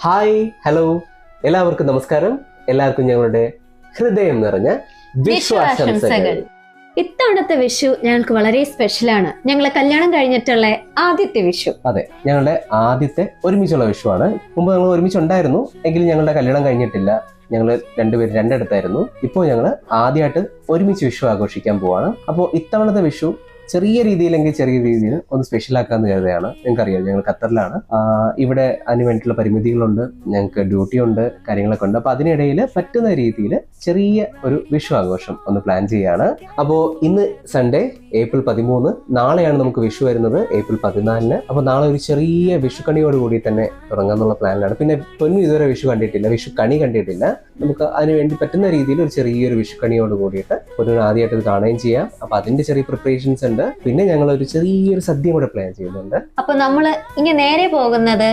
Hi hello എല്ലാവർക്കും നമസ്കാരം. എല്ലാവർക്കും ഞങ്ങളുടെ ഹൃദയം നിറഞ്ഞ വിഷുവാശംസകൾ. ഇത്തവണത്തെ വിഷു ഞങ്ങൾക്ക് വളരെ സ്പെഷ്യലാണ്. ഞങ്ങളെ കല്യാണം കഴിഞ്ഞിട്ടുള്ള ആദ്യത്തെ വിഷു. അതെ, ഞങ്ങളുടെ ആദ്യത്തെ ഒരുമിച്ചുള്ള വിഷുവാണ്. മുമ്പ് ഞങ്ങൾ ഒരുമിച്ചുണ്ടായിരുന്നു, എങ്കിലും ഞങ്ങളുടെ കല്യാണം കഴിഞ്ഞിട്ടില്ല. ഞങ്ങൾ രണ്ടുപേരും രണ്ടിടത്തായിരുന്നു. ഇപ്പോൾ ഞങ്ങൾ ആദ്യമായിട്ട് ഒരുമിച്ച് വിഷു ആഘോഷിക്കാൻ പോവാണ്. അപ്പോൾ ഇത്തവണത്തെ വിഷു ചെറിയ രീതിയിൽ ഒന്ന് സ്പെഷ്യൽ ആക്കാന്ന് കരുതുകയാണ്. നിങ്ങൾക്കറിയാം, ഞങ്ങൾ ഖത്തറിലാണ്. ഇവിടെ അതിന് വേണ്ടിയിട്ടുള്ള പരിമിതികളുണ്ട്, ഞങ്ങൾക്ക് ഡ്യൂട്ടി ഉണ്ട്, കാര്യങ്ങളൊക്കെ ഉണ്ട്. അപ്പോൾ അതിനിടയിൽ പറ്റുന്ന രീതിയിൽ ചെറിയ ഒരു വിഷു ആഘോഷം ഒന്ന് പ്ലാൻ ചെയ്യുകയാണ്. അപ്പോൾ ഇന്ന് സൺഡേ ഏപ്രിൽ 13, നാളെയാണ് നമുക്ക് വിഷു വരുന്നത് ഏപ്രിൽ 14. അപ്പോൾ നാളെ ഒരു ചെറിയ വിഷുക്കണിയോട് കൂടി തന്നെ തുടങ്ങാന്നുള്ള പ്ലാനിലാണ്. പിന്നെ പൊന്നു ഇതുവരെ വിഷു കണ്ടിട്ടില്ല, വിഷു കണി കണ്ടിട്ടില്ല. നമുക്ക് അതിന് വേണ്ടി പറ്റുന്ന രീതിയിൽ ഒരു ചെറിയൊരു വിഷുക്കണിയോട് കൂടിയിട്ട് പൊന്നു ആദ്യമായിട്ട് ഇത് കാണുകയും ചെയ്യാം. അപ്പോൾ അതിന്റെ ചെറിയ പ്രിപ്പറേഷൻസ് ഉണ്ട്. പിന്നെ ഞങ്ങൾ ഒരു ചെറിയൊരു സദ്യ കൂടെ പ്ലാൻ ചെയ്യുന്നുണ്ട്. അപ്പൊ നമ്മള് ഇങ്ങനെ നേരെ പോകുന്നത്